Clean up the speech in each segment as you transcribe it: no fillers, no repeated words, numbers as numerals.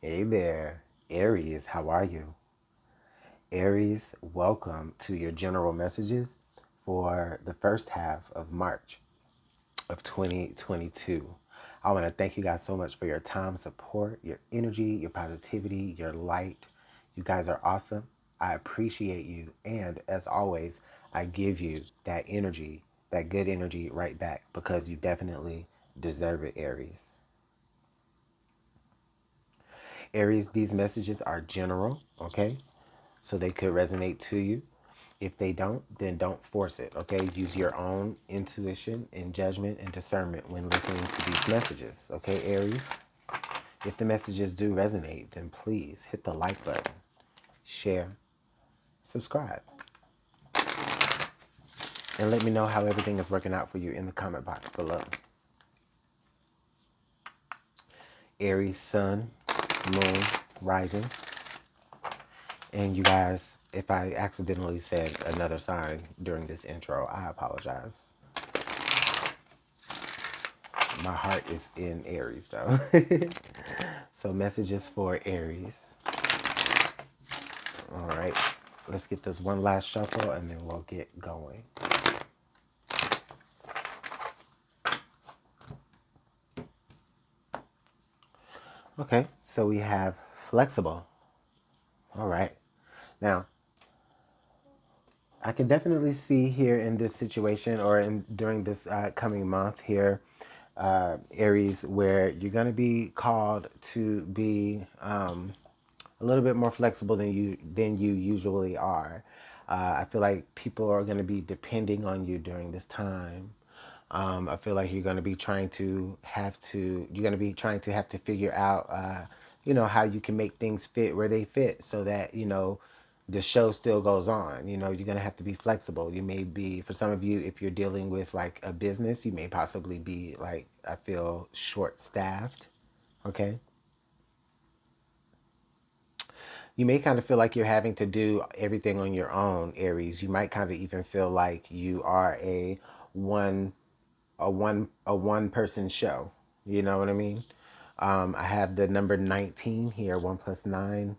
Hey there, Aries, how are you? Aries, welcome to your general messages for the first half of March of 2022. I want to thank you guys so much for your time, support, your energy, your positivity, your light. You guys are awesome. I appreciate you. And as always, I give you that energy, that good energy right back because you definitely deserve it, Aries. Aries, these messages are general, okay? So they could resonate to you. If they don't, then don't force it, okay? Use your own intuition and judgment and discernment when listening to these messages, okay, Aries? If the messages do resonate, then please hit the like button, share, subscribe, and let me know how everything is working out for you in the comment box below. Aries, sun, moon, rising. And you guys, if I accidentally said another sign during this intro, I apologize. My heart is in Aries though. So messages for Aries. All right, let's get this one last shuffle and then we'll get going. Okay, so we have flexible. All right. Now, I can definitely see here in this situation or during this coming month here, Aries, where you're going to be called to be a little bit more flexible than you usually are. I feel like people are going to be depending on you during this time. I feel like you're going to be trying to have to figure out, how you can make things fit where they fit so that, the show still goes on. You're going to have to be flexible. You may be, for some of you, if you're dealing with like a business, you may possibly be like, I feel short staffed. Okay. You may kind of feel like you're having to do everything on your own, Aries. You might kind of even feel like you are one one person show. You know what I mean? I have the number 19 here, 1 plus 9,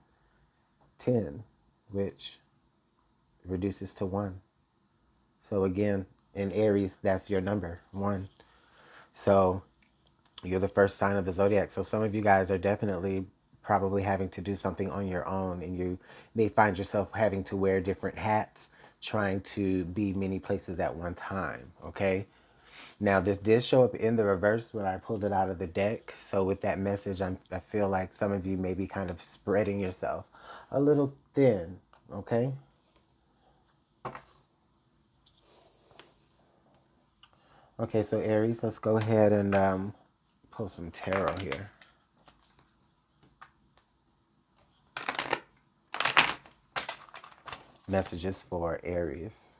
10, which reduces to 1. So again, in Aries, that's your number, 1. So you're the first sign of the zodiac. So some of you guys are definitely probably having to do something on your own, and you may find yourself having to wear different hats, trying to be many places at one time, okay? Now, this did show up in the reverse when I pulled it out of the deck. So with that message, I feel like some of you may be kind of spreading yourself a little thin, okay? Okay, so Aries, let's go ahead and pull some tarot here. Messages for Aries.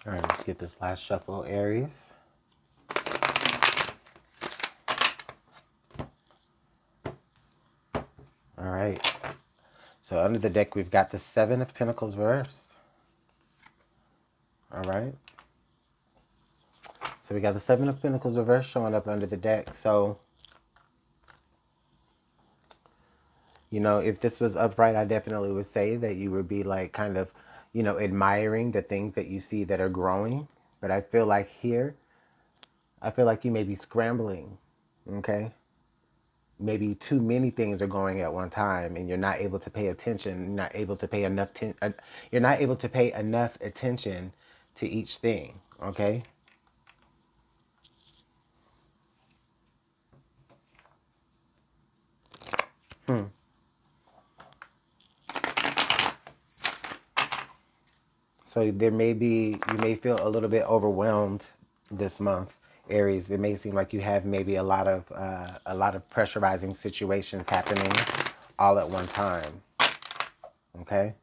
All right, let's get this last shuffle, Aries. All right. So under the deck, we've got the 7 of Pentacles reversed. All right. So we got the 7 of Pentacles reversed showing up under the deck. So, if this was upright, I definitely would say that you would be like kind of, admiring the things that you see that are growing. But I feel like here, I feel like you may be scrambling, okay? Maybe too many things are going at one time and you're not able to pay attention, you're not able to pay enough attention to each thing, okay? So you may feel a little bit overwhelmed this month, Aries. It may seem like you have maybe a lot of pressurizing situations happening all at one time. Okay,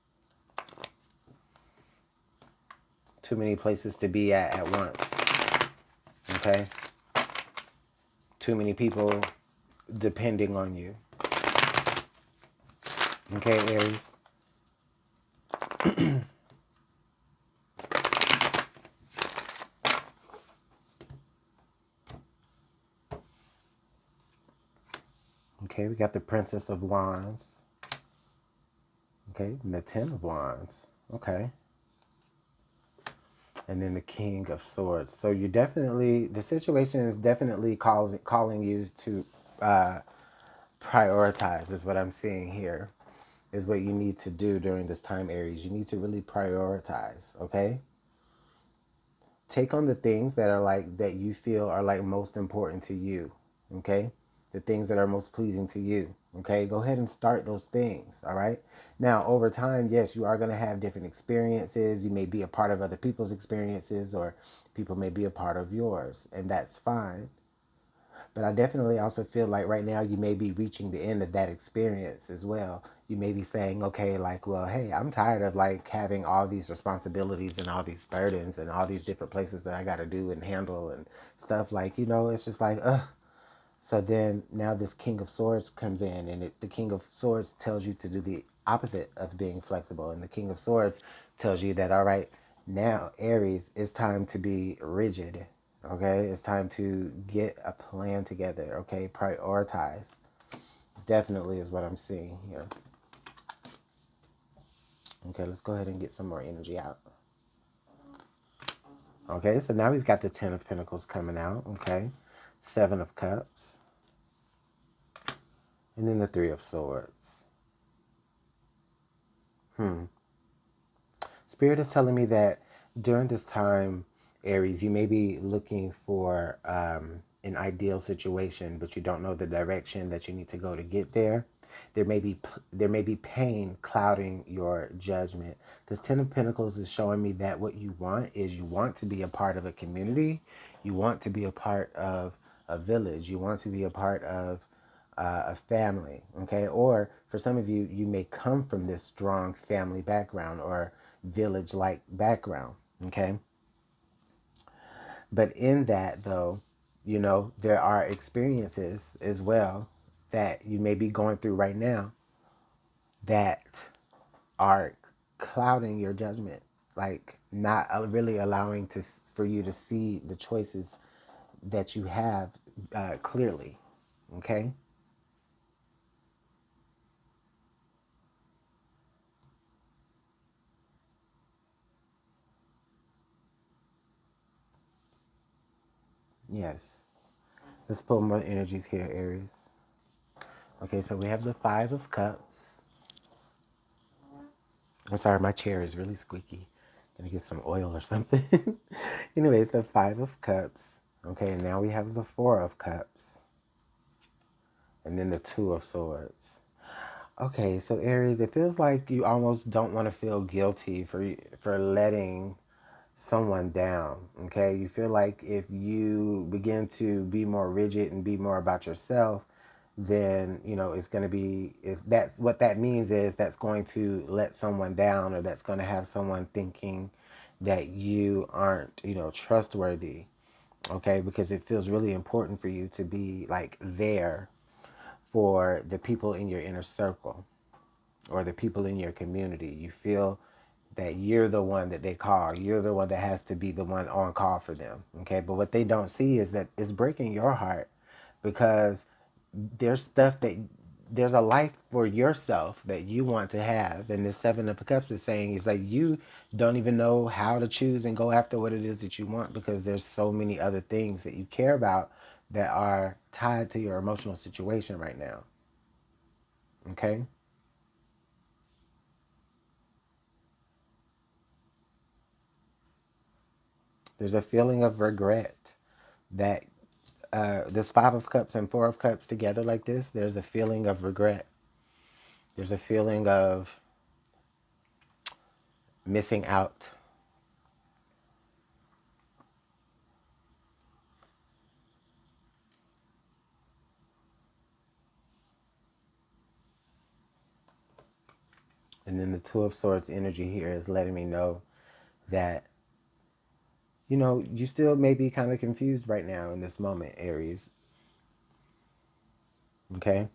too many places to be at once. okay? Too many people depending on you. Okay, Aries? Okay, we got the Princess of Wands. Okay, and the Ten of Wands. Okay. And then the King of Swords. So you definitely, the situation is definitely calling you to prioritize, is what I'm seeing here, is what you need to do during this time, Aries. You need to really prioritize, okay? Take on the things that are like, that you feel are like most important to you, okay? The things that are most pleasing to you, okay? Go ahead and start those things, all right? Now, over time, yes, you are going to have different experiences. You may be a part of other people's experiences, or people may be a part of yours, and that's fine. But I definitely also feel like right now you may be reaching the end of that experience as well. You may be saying, okay, like, well, hey, I'm tired of like having all these responsibilities and all these burdens and all these different places that I got to do and handle and stuff. Like, you know, it's just like, ugh. So then now this King of Swords comes in, and the King of Swords tells you to do the opposite of being flexible. And the King of Swords tells you that, all right, now, Aries, it's time to be rigid. Okay, it's time to get a plan together. Okay, prioritize. Definitely is what I'm seeing here. Okay, let's go ahead and get some more energy out. Okay, so now we've got the Ten of Pentacles coming out. Okay, Seven of Cups. And then the Three of Swords. Spirit is telling me that during this time, Aries, you may be looking for an ideal situation, but you don't know the direction that you need to go to get there. There may be pain clouding your judgment. This Ten of Pentacles is showing me that what you want is, you want to be a part of a community. You want to be a part of a village. You want to be a part of a family, okay? Or for some of you, you may come from this strong family background or village-like background, okay? But in that, though, you know, there are experiences as well that you may be going through right now that are clouding your judgment, like not really allowing for you to see the choices that you have clearly, okay? Yes. Let's pull more energies here, Aries. Okay, so we have the Five of Cups. I'm sorry, my chair is really squeaky. Gonna get some oil or something. Anyways, the Five of Cups. Okay, and now we have the Four of Cups. And then the Two of Swords. Okay, so Aries, it feels like you almost don't want to feel guilty for letting someone down, okay? You feel like if you begin to be more rigid and be more about yourself, then, you know, it's going to be, that's what that means, is that's going to let someone down, or that's going to have someone thinking that you aren't, you know, trustworthy, okay? Because it feels really important for you to be like there for the people in your inner circle or the people in your community. You feel that you're the one that they call. You're the one that has to be the one on call for them. Okay. But what they don't see is that it's breaking your heart, because there's stuff that, there's a life for yourself that you want to have. And the Seven of Cups is saying is like, you don't even know how to choose and go after what it is that you want, because there's so many other things that you care about that are tied to your emotional situation right now. Okay. There's a feeling of regret that this Five of Cups and Four of Cups together like this, there's a feeling of regret. There's a feeling of missing out. And then the Two of Swords energy here is letting me know that you know, you still may be kind of confused right now in this moment, Aries. Okay?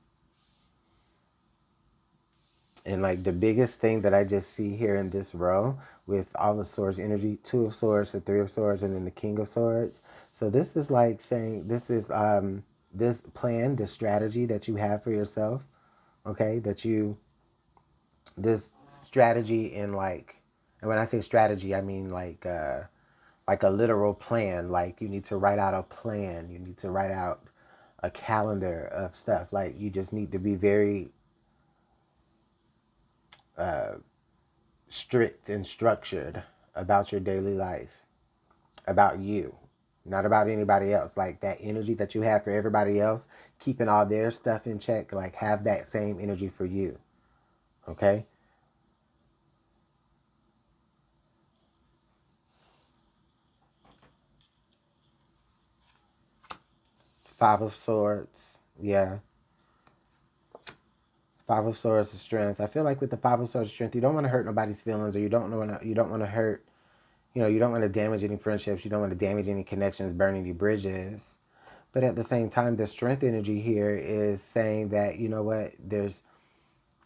And like the biggest thing that I just see here in this row with all the swords energy, 2 of swords, the 3 of swords, and then the king of swords. So this is like saying this is this plan, this strategy that you have for yourself, okay? This strategy in like, and when I say strategy, I mean like a literal plan. Like you need to write out a plan. You need to write out a calendar of stuff. Like you just need to be very strict and structured about your daily life, about you, not about anybody else. Like that energy that you have for everybody else, keeping all their stuff in check, like have that same energy for you. Okay? 5 of swords. Yeah. 5 of swords is strength. I feel like with the 5 of swords strength, you don't want to hurt nobody's feelings, or you don't want to hurt, you know, you don't want to damage any friendships, you don't want to damage any connections, burn any bridges. But at the same time, the strength energy here is saying that, you know what, there's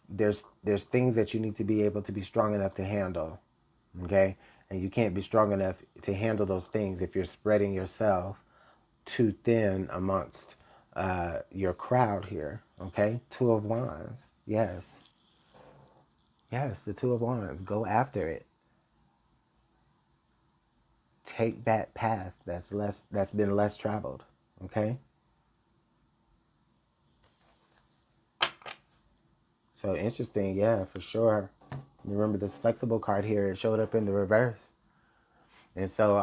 things that you need to be able to be strong enough to handle. Okay? And you can't be strong enough to handle those things if you're spreading yourself too thin amongst your crowd here. Okay? 2 of wands. Yes. Yes, the 2 of wands. Go after it. Take that path that's been less traveled. Okay? So interesting, yeah, for sure. Remember this flexible card here, it showed up in the reverse. And so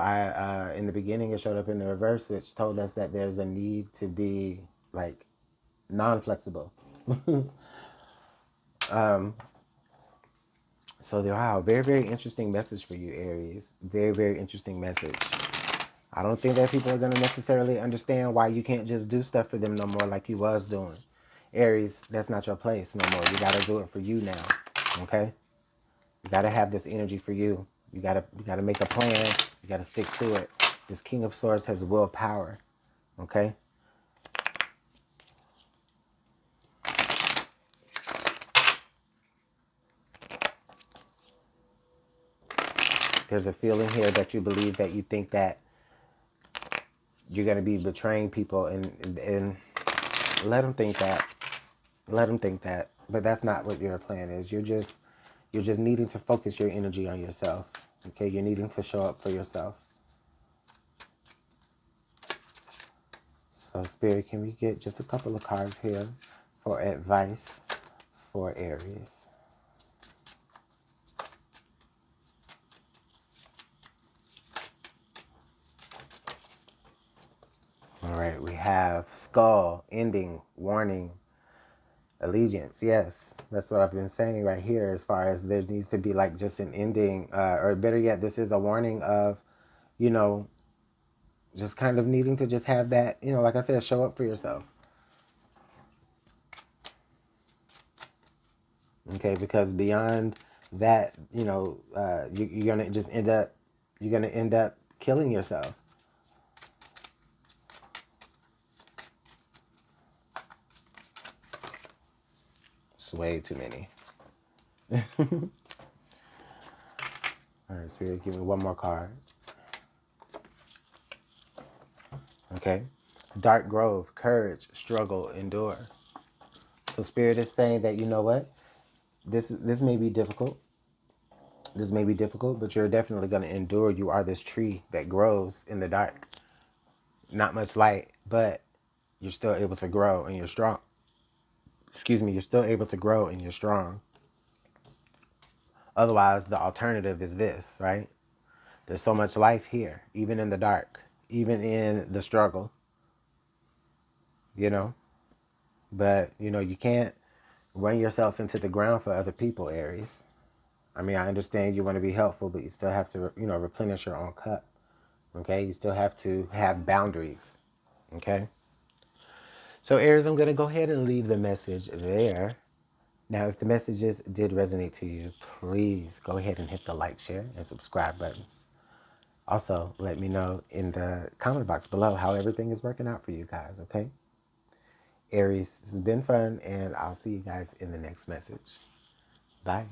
in the beginning, it showed up in the reverse, which told us that there's a need to be like non-flexible. So wow, very, very interesting message for you, Aries. Very, very interesting message. I don't think that people are going to necessarily understand why you can't just do stuff for them no more like you was doing. Aries, that's not your place no more. You got to do it for you now. Okay? You got to have this energy for you. You got to make a plan. You got to stick to it. This King of Swords has willpower. Okay? There's a feeling here that you believe that you think that you're going to be betraying people, and let them think that. Let them think that. But that's not what your plan is. You're just needing to focus your energy on yourself. Okay? You're needing to show up for yourself. So Spirit, can we get just a couple of cards here for advice for Aries? All right, we have skull, ending, warning, allegiance. Yes, that's what I've been saying right here, as far as there needs to be like just an ending, or better yet, this is a warning of, you know, just kind of needing to just have that, you know, like I said, show up for yourself. Okay, because beyond that, you know, you're gonna just you're gonna end up killing yourself. It's way too many. All right, Spirit, give me one more card. Okay. Dark Grove, courage, struggle, endure. So Spirit is saying that, you know what? This may be difficult. This may be difficult, but you're definitely going to endure. You are this tree that grows in the dark. Not much light, but you're still able to grow and you're strong. Excuse me, you're still able to grow and you're strong. Otherwise, the alternative is this, right? There's so much life here, even in the dark, even in the struggle, you know? But, you know, you can't run yourself into the ground for other people, Aries. I mean, I understand you want to be helpful, but you still have to, you know, replenish your own cup. Okay? You still have to have boundaries. Okay? So, Aries, I'm going to go ahead and leave the message there. Now, if the messages did resonate to you, please go ahead and hit the like, share, and subscribe buttons. Also, let me know in the comment box below how everything is working out for you guys, okay? Aries, this has been fun, and I'll see you guys in the next message. Bye.